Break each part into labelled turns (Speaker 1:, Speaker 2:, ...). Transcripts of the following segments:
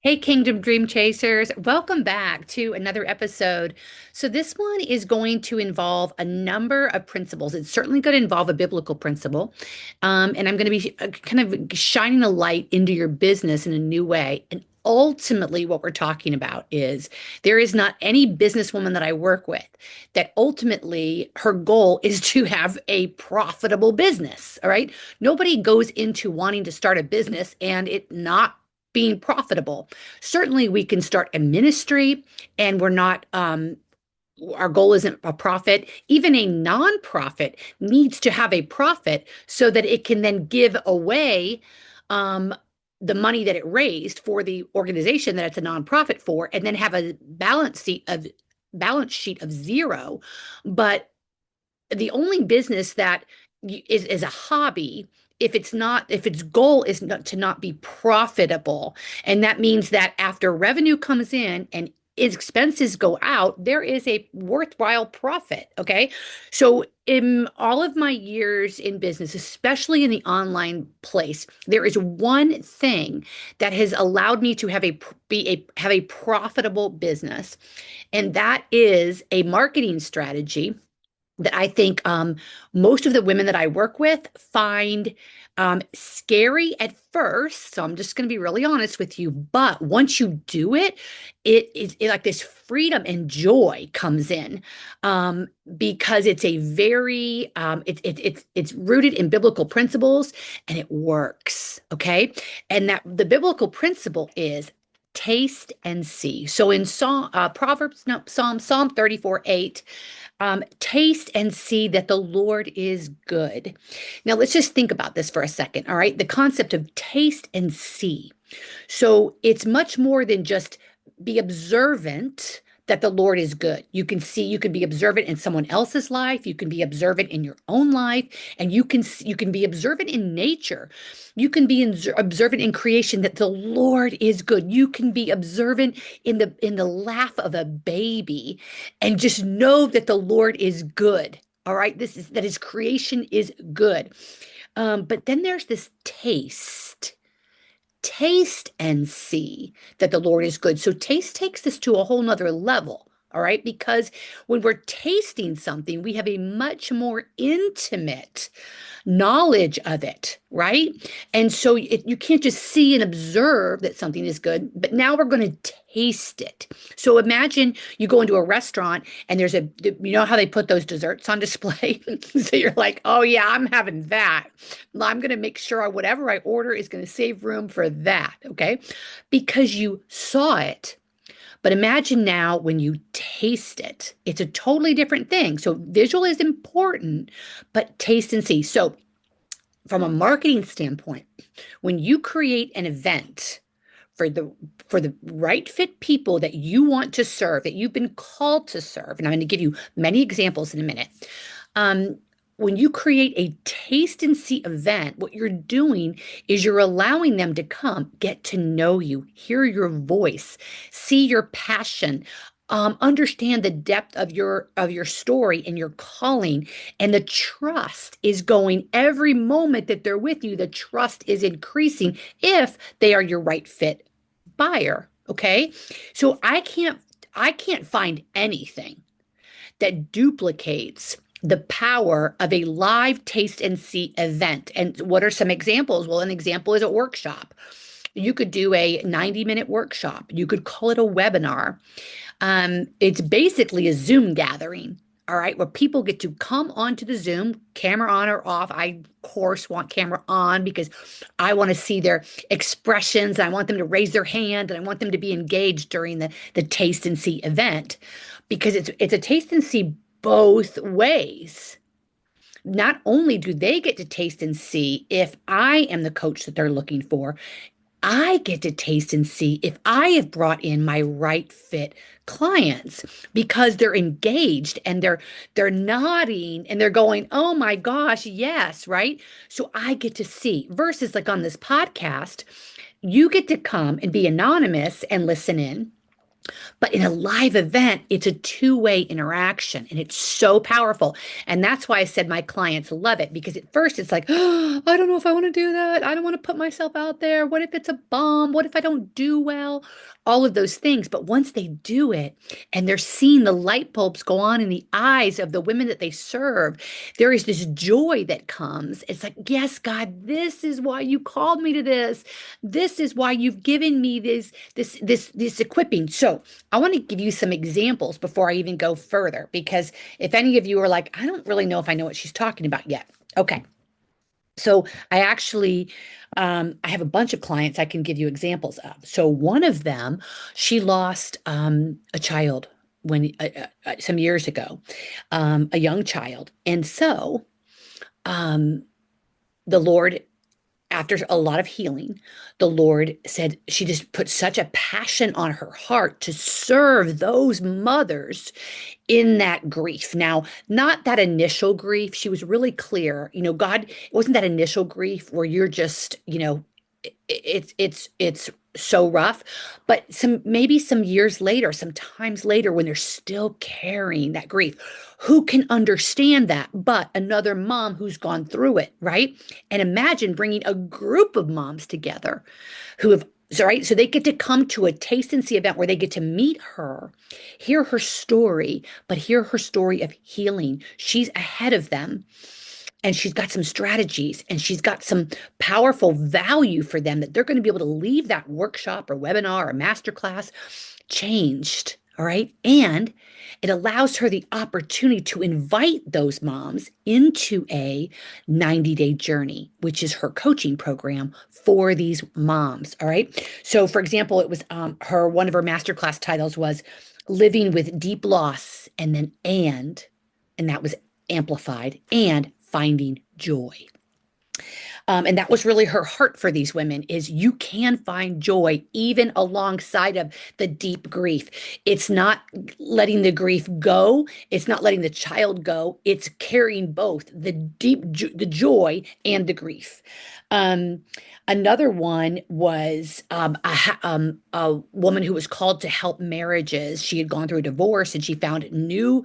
Speaker 1: Hey, Kingdom Dream Chasers, welcome back to another episode. So, this one is going to involve a number of principles. It's certainly going to involve a biblical principle. And I'm going to be kind of shining a light into your business in a new way. And ultimately, what we're talking about is there is not any businesswoman that I work with that ultimately her goal is to have a profitable business. All right. Nobody goes into wanting to start a business and it not being profitable. Certainly, we can start a ministry and we're not, our goal isn't a profit. Even a nonprofit needs to have a profit so that it can then give away um, the money that it raised for the organization that it's a nonprofit for, and then have a balance sheet of zero. But the only business that is a hobby if its goal is not to not be profitable, and that means that after revenue comes in and expenses go out, there is a worthwhile profit. Okay, so in all of my years in business, especially in the online place, there is one thing that has allowed me to have a profitable business, and that is a marketing strategy that I think most of the women that I work with find scary at first. So I'm just going to be really honest with you. But once you do it, like this freedom and joy comes in because it's a very it's rooted in biblical principles and it works. Okay, and that the biblical principle is taste and see. So in Proverbs, no, Psalm 34:8, taste and see that the Lord is good. Now, let's just think about this for a second. All right. The concept of taste and see. So it's much more than just be observant that the Lord is good. You can be observant in someone else's life, you can be observant in your own life, and you can be observant in nature. You can be observant in creation that the Lord is good. You can be observant in the laugh of a baby and just know that the Lord is good. All right, this is that his creation is good. But then there's this taste and see that the Lord is good. So taste takes this to a whole nother level. All right. Because when we're tasting something, we have a much more intimate knowledge of it. Right. And so you can't just see and observe that something is good, but now we're going to taste it. So imagine you go into a restaurant and you know how they put those desserts on display? So you're like, oh, yeah, I'm having that. I'm going to make sure whatever I order is going to save room for that. Okay. Because you saw it. But imagine now when you taste it, it's a totally different thing. So visual is important, but taste and see. So from a marketing standpoint, when you create an event for the right fit people that you want to serve, that you've been called to serve, and I'm going to give you many examples in a minute. Um, when you create a taste and see event, what you're doing is you're allowing them to come, get to know you, hear your voice, see your passion, understand the depth of your story and your calling, and the trust is going every moment that they're with you. The trust is increasing if they are your right fit buyer. Okay, so I can't find anything that duplicates the power of a live taste and see event. And what are some examples? Well, an example is a workshop. You could do a 90-minute workshop. You could call it a webinar. It's basically a Zoom gathering, all right, where people get to come onto the Zoom, camera on or off. I, of course, want camera on because I want to see their expressions. I want them to raise their hand and I want them to be engaged during the taste and see event because it's a taste and see both ways. Not only do they get to taste and see if I am the coach that they're looking for, I get to taste and see if I have brought in my right fit clients because they're engaged and they're nodding and they're going, "Oh my gosh, yes," right? So I get to see versus like on this podcast, you get to come and be anonymous and listen in. But in a live event, it's a two-way interaction and it's so powerful. And that's why I said my clients love it because at first it's like, oh, I don't know if I want to do that. I don't want to put myself out there. What if it's a bomb? What if I don't do well? All of those things. But once they do it and they're seeing the light bulbs go on in the eyes of the women that they serve, there is this joy that comes. It's like, yes, God, this is why you called me to this. This is why you've given me this equipping. So I want to give you some examples before I even go further, because if any of you are like, I don't really know if I know what she's talking about yet. Okay. So I actually, I have a bunch of clients I can give you examples of. So one of them, she lost a child when some years ago, a young child, and so um, the Lord, after a lot of healing, the Lord said she just put such a passion on her heart to serve those mothers in that grief. Now, not that initial grief. She was really clear. God, it wasn't that initial grief where you're just, it's so rough, but maybe some years later, some times later when they're still carrying that grief. Who can understand that but another mom who's gone through it, right? And imagine bringing a group of moms together who have so right, so they get to come to a taste and see event where they get to meet her, hear her story, but hear her story of healing. She's ahead of them and she's got some strategies and she's got some powerful value for them that they're going to be able to leave that workshop or webinar or masterclass changed. All right. And it allows her the opportunity to invite those moms into a 90-day journey, which is her coaching program for these moms. All right. So, for example, it was one of her masterclass titles was Living with Deep Loss, and then and that was amplified, and finding joy. And that was really her heart for these women is you can find joy even alongside of the deep grief. It's not letting the grief go. It's not letting the child go. It's carrying both the joy and the grief. Um, Another one was a woman who was called to help marriages. She had gone through a divorce and she found a new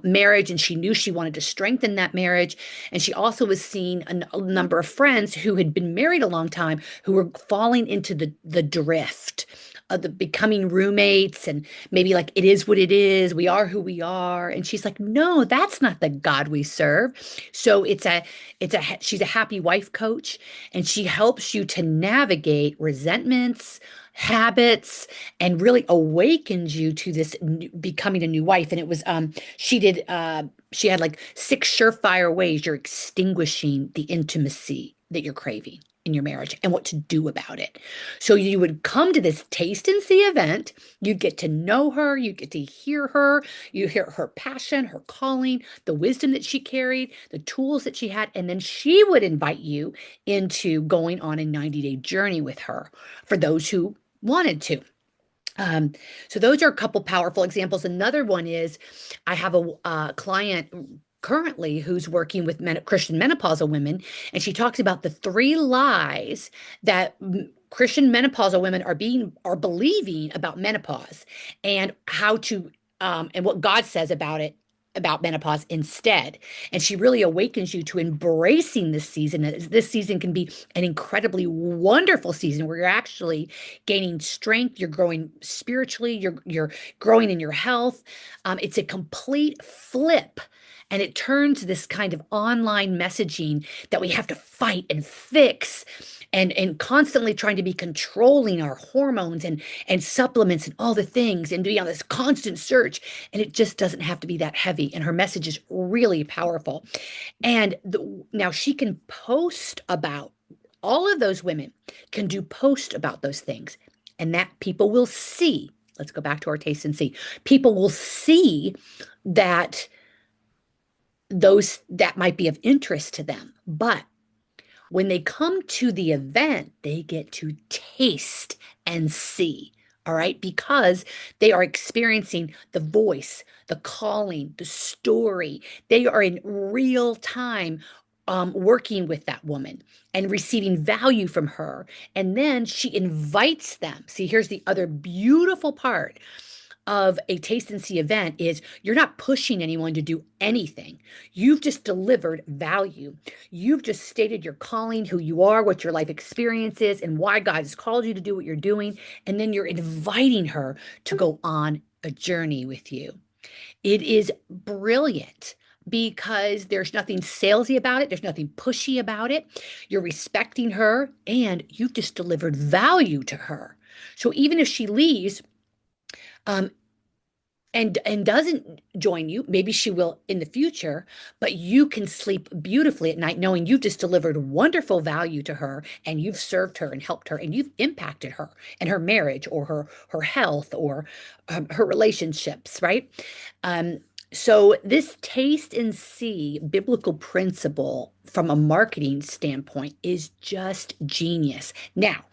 Speaker 1: marriage and she knew she wanted to strengthen that marriage. And she also was seeing a number of friends who had been married a long time who were falling into the drift of the becoming roommates and maybe like it is what it is, we are who we are. And she's like, no, that's not the God we serve. So she's a happy wife coach and she helps you to navigate resentments, habits, and really awakens you to this becoming a new wife. And it was she had like 6 surefire ways you're extinguishing the intimacy that you're craving in your marriage and what to do about it. So you would come to this taste and see event, you get to know her, you get to hear her, you hear her passion, her calling, the wisdom that she carried, the tools that she had, and then she would invite you into going on a 90-day journey with her for those who wanted to. Um, so those are a couple powerful examples. Another one is I have a client currently who's working with Christian menopausal women, and she talks about the 3 lies that Christian menopausal women are believing about menopause, and how to and what God says about it, about menopause instead. And she really awakens you to embracing this season. This season can be an incredibly wonderful season where you're actually gaining strength, you're growing spiritually, you're growing in your health. It's a complete flip. And it turns this kind of online messaging that we have to fight and fix and constantly trying to be controlling our hormones and supplements and all the things and be on this constant search. And it just doesn't have to be that heavy. And her message is really powerful. And now she can post about all of those women can do post about those things, and that people will see. Let's go back to our taste and see. People will see that those that might be of interest to them. But when they come to the event, they get to taste and see. All right, because they are experiencing the voice, the calling, the story. They are in real time working with that woman and receiving value from her. And then she invites them. See, here's the other beautiful part. of a taste and see event is you're not pushing anyone to do anything. You've just delivered value. You've just stated your calling, who you are, what your life experience is, and why God has called you to do what you're doing. And then you're inviting her to go on a journey with you. It is brilliant because there's nothing salesy about it. There's nothing pushy about it. You're respecting her and you've just delivered value to her. So even if she leaves, um, and doesn't join you, maybe she will in the future, but you can sleep beautifully at night knowing you've just delivered wonderful value to her and you've served her and helped her and you've impacted her and her marriage or her health or her relationships, right? Um, so this taste and see biblical principle from a marketing standpoint is just genius. Now,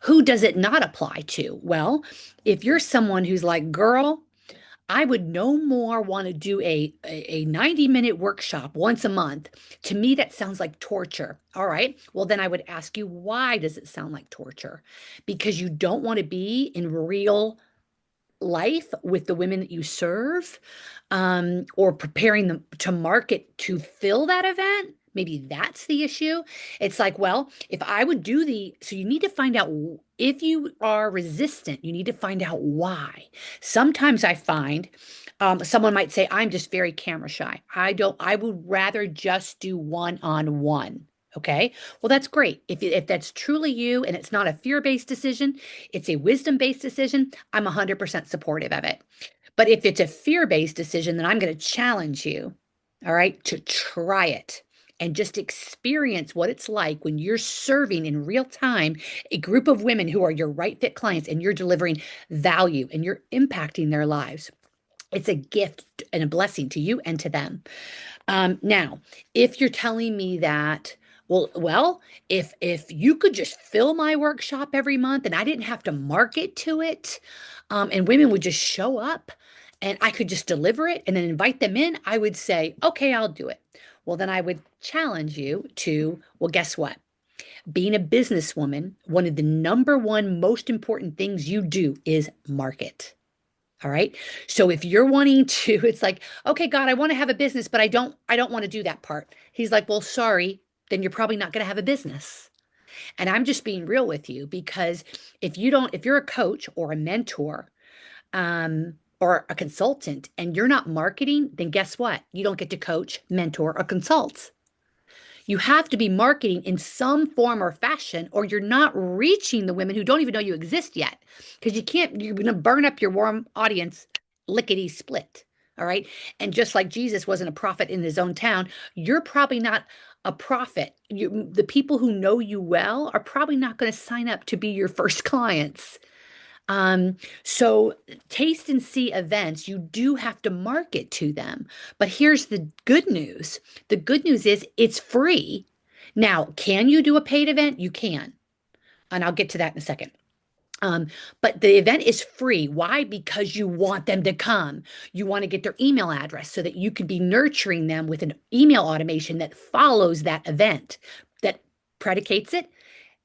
Speaker 1: who does it not apply to? Well, if you're someone who's like, girl, I would no more want to do a 90-minute workshop once a month. To me, that sounds like torture. All right. Well, then I would ask you, why does it sound like torture? Because you don't want to be in real life with the women that you serve, or preparing them to market to fill that event. Maybe that's the issue. It's like, well, if I would do so you need to find out if you are resistant, you need to find out why. Sometimes I find someone might say, I'm just very camera shy. I would rather just do one-on-one. Okay. Well, that's great. If that's truly you and it's not a fear-based decision, it's a wisdom-based decision, I'm 100% supportive of it. But if it's a fear-based decision, then I'm going to challenge you, all right, to try it and just experience what it's like when you're serving in real time a group of women who are your right fit clients and you're delivering value and you're impacting their lives. It's a gift and a blessing to you and to them. Now, if you're telling me that, well, if you could just fill my workshop every month and I didn't have to market to it, and women would just show up and I could just deliver it and then invite them in, I would say, okay, I'll do it. Well, then I would challenge you to, well, guess what? Being a businesswoman, one of the number one most important things you do is market. All right. So if you're wanting to, it's like, okay, God, I want to have a business, but I don't want to do that part. He's like, well, sorry, then you're probably not going to have a business. And I'm just being real with you because if you're a coach or a mentor, or a consultant and you're not marketing, then guess what? You don't get to coach, mentor, or consult. You have to be marketing in some form or fashion, or you're not reaching the women who don't even know you exist yet. Because you're going to burn up your warm audience lickety split. All right. And just like Jesus wasn't a prophet in his own town, you're probably not a prophet. The people who know you well are probably not going to sign up to be your first clients. So taste and see events, you do have to market to them. But here's the good news. The good news is it's free. Now, can you do a paid event? You can. And I'll get to that in a second. But the event is free. Why? Because you want them to come. You want to get their email address so that you can be nurturing them with an email automation that follows that event, that predicates it,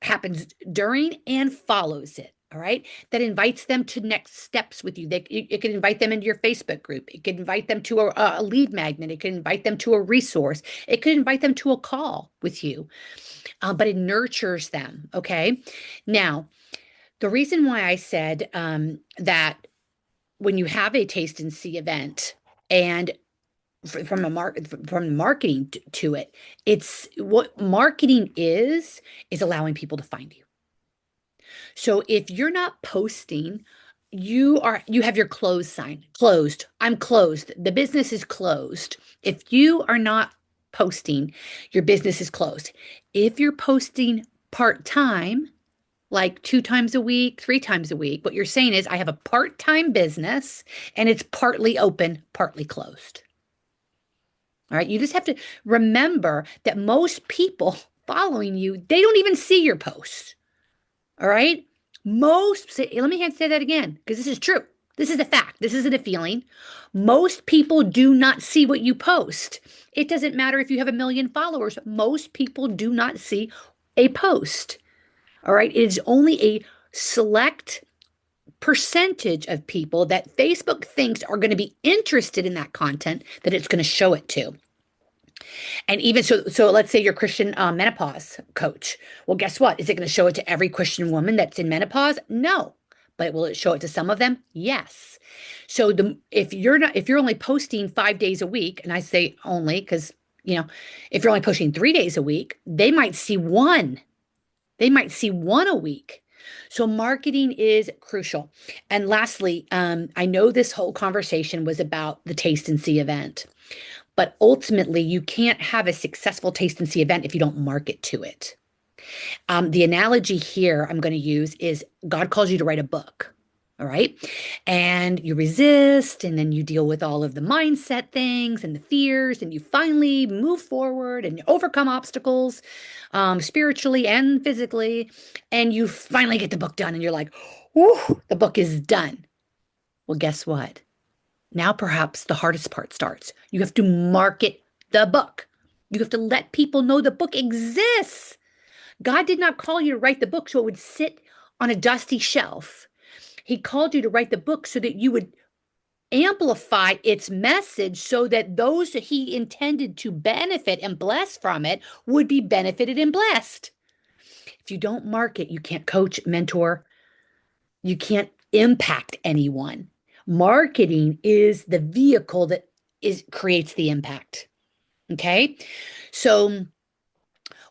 Speaker 1: happens during, and follows it. All right. That invites them to next steps with you. It can invite them into your Facebook group. It can invite them to a lead magnet. It can invite them to a resource. It could invite them to a call with you, but it nurtures them. Okay. Now, the reason why I said that when you have a taste and see event and from marketing to it, it's what marketing is allowing people to find you. So if you're not posting, you have your closed sign. Closed. I'm closed. The business is closed. If you are not posting, your business is closed. If you're posting part-time, like 2 times a week, 3 times a week, what you're saying is I have a part-time business and it's partly open, partly closed. All right. You just have to remember that most people following you, they don't even see your posts. All right. Let me say that again, because this is true. This is a fact. This isn't a feeling. Most people do not see what you post. It doesn't matter if you have 1 million followers. Most people do not see a post. All right. It is only a select percentage of people that Facebook thinks are going to be interested in that content that it's going to show it to. And even so let's say you're Christian menopause coach. Well, guess what? Is it going to show it to every Christian woman that's in menopause? No. But will it show it to some of them? Yes. So if you're only posting 5 days a week, and I say only because if you're only posting 3 days a week, they might see one. They might see one a week. So marketing is crucial. And lastly, I know this whole conversation was about the Taste and See event. But ultimately, you can't have a successful Taste and See event if you don't market to it. The analogy here I'm going to use is God calls you to write a book. All right. And you resist, and then you deal with all of the mindset things and the fears, and you finally move forward and you overcome obstacles, spiritually and physically. And you finally get the book done, and you're like, whew, the book is done. Well, guess what? Now, perhaps the hardest part starts. You have to market the book. You have to let people know the book exists. God did not call you to write the book so it would sit on a dusty shelf. He called you to write the book so that you would amplify its message so that those that he intended to benefit and bless from it would be benefited and blessed. If you don't market, you can't coach, mentor, you can't impact anyone. Marketing is the vehicle that creates the impact. Okay. So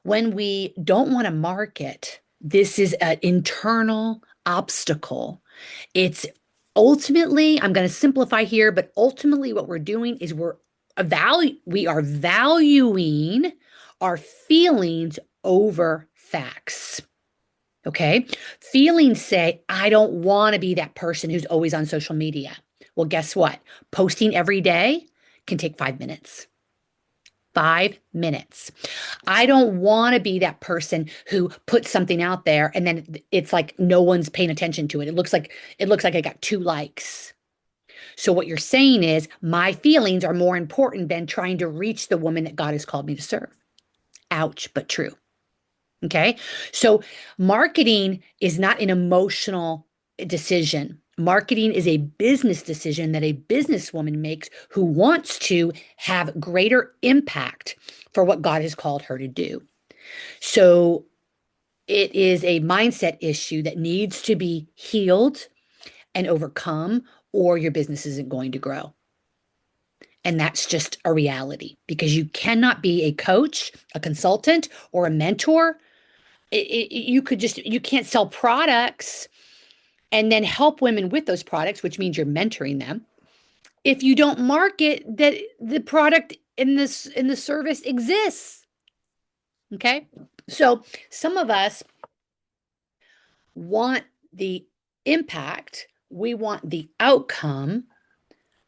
Speaker 1: when we don't want to market, this is an internal obstacle. It's ultimately, I'm going to simplify here, but ultimately what we're doing is we are valuing our feelings over facts. Okay. Feelings say, I don't want to be that person who's always on social media. Well, guess what? Posting every day can take 5 minutes. 5 minutes. I don't want to be that person who puts something out there and then it's like no one's paying attention to it. It looks like I got 2 likes. So what you're saying is my feelings are more important than trying to reach the woman that God has called me to serve. Ouch, but true. Okay. So marketing is not an emotional decision. Marketing is a business decision that a businesswoman makes who wants to have greater impact for what God has called her to do. So it is a mindset issue that needs to be healed and overcome, or your business isn't going to grow. And that's just a reality because you cannot be a coach, a consultant, or a mentor. You can't sell products and then help women with those products, which means you're mentoring them, if you don't market that the product in the service exists. Okay. So some of us want the impact, we want the outcome,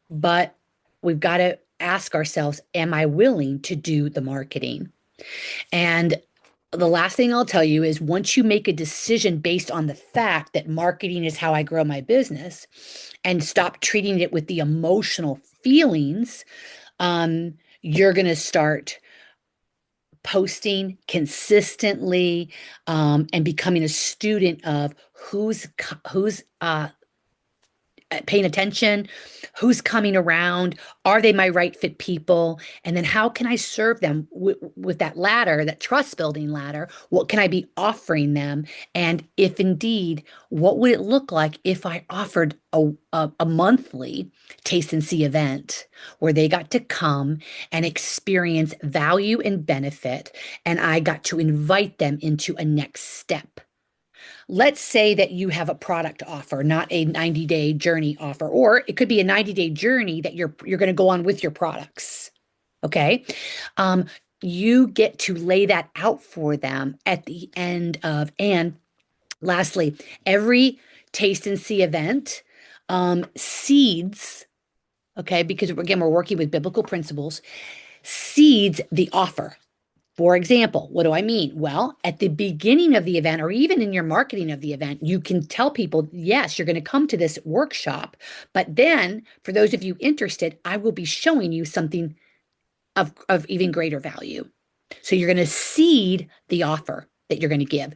Speaker 1: but we've got to ask ourselves, am I willing to do the marketing? And the last thing I'll tell you is once you make a decision based on the fact that marketing is how I grow my business and stop treating it with the emotional feelings, you're going to start posting consistently, and becoming a student of who's paying attention, who's coming around, are they my right fit people? And then how can I serve them with that ladder, that trust building ladder? What can I be offering them? And if indeed, what would it look like if I offered a monthly Taste and See event where they got to come and experience value and benefit, and I got to invite them into a next step? Let's say that you have a product offer, not a 90-day journey offer, or it could be a 90-day journey that you're going to go on with your products. Okay. You get to lay that out for them at the end of, and lastly, every Taste and See event seeds, okay, because again, we're working with biblical principles, seeds the offer. For example, what do I mean? Well, at the beginning of the event, or even in your marketing of the event, you can tell people, yes, you're going to come to this workshop. But then, for those of you interested, I will be showing you something of even greater value. So you're going to seed the offer that you're going to give.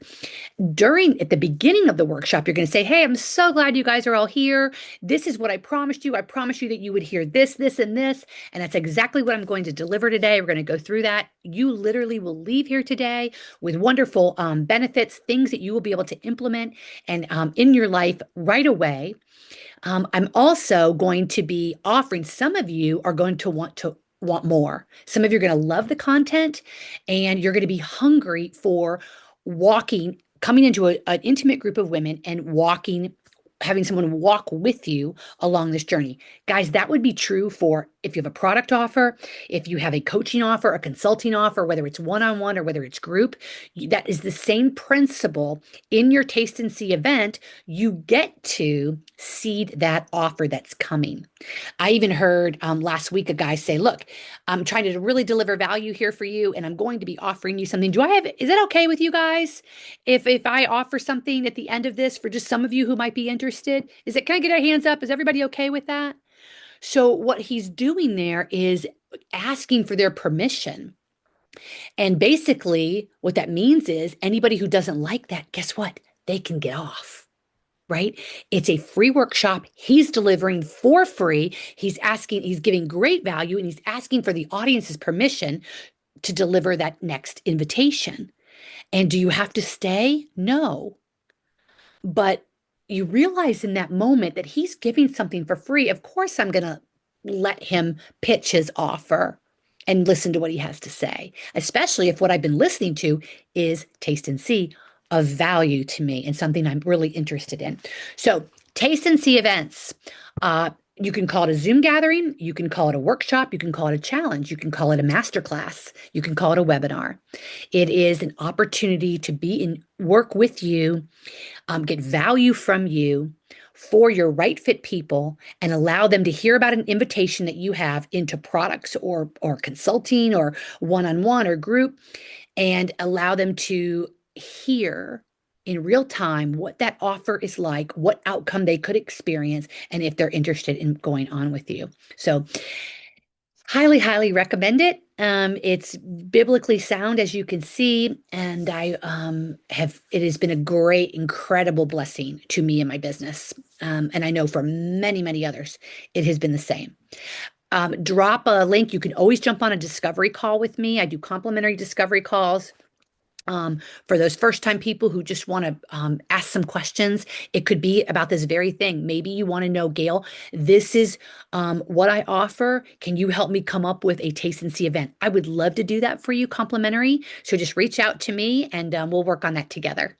Speaker 1: At the beginning of the workshop, you're going to say, hey, I'm so glad you guys are all here. This is what I promised you. I promised you that you would hear this, this, and this. And that's exactly what I'm going to deliver today. We're going to go through that. You literally will leave here today with wonderful benefits, things that you will be able to implement and in your life right away. I'm also going to be offering, some of you are going to want more. Some of you are going to love the content and you're going to be hungry for coming into an intimate group of women and having someone walk with you along this journey. Guys, that would be true for if you have a product offer, if you have a coaching offer, a consulting offer, whether it's one-on-one or whether it's group. That is the same principle in your Taste and See event. You get to seed that offer that's coming. I even heard last week a guy say, look, I'm trying to really deliver value here for you, and I'm going to be offering you something. Is that okay with you guys? If I offer something at the end of this for just some of you who might be interested, can I get our hands up? Is everybody okay with that? So what he's doing there is asking for their permission. And basically what that means is anybody who doesn't like that, guess what? They can get off. Right? It's a free workshop. He's delivering for free. He's giving great value, and he's asking for the audience's permission to deliver that next invitation. And do you have to stay? No. But you realize in that moment that he's giving something for free. Of course, I'm going to let him pitch his offer and listen to what he has to say, especially if what I've been listening to is Taste and See of value to me and something I'm really interested in. So, Taste and See events. You can call it a Zoom gathering, you can call it a workshop, you can call it a challenge, you can call it a masterclass, you can call it a webinar. It is an opportunity to work with you, get value from you for your right fit people, and allow them to hear about an invitation that you have into products or consulting or one-on-one or group, and allow them to hear in real time what that offer is like, what outcome they could experience, and if they're interested in going on with you. So highly, highly recommend it. It's biblically sound, as you can see, and it has been a great, incredible blessing to me and my business. And I know for many, many others, it has been the same. Drop a link. You can always jump on a discovery call with me. I do complimentary discovery calls. For those first-time people who just want to ask some questions. It could be about this very thing. Maybe you want to know, Gail, this is what I offer. Can you help me come up with a Taste and See event? I would love to do that for you complimentary. So just reach out to me and we'll work on that together.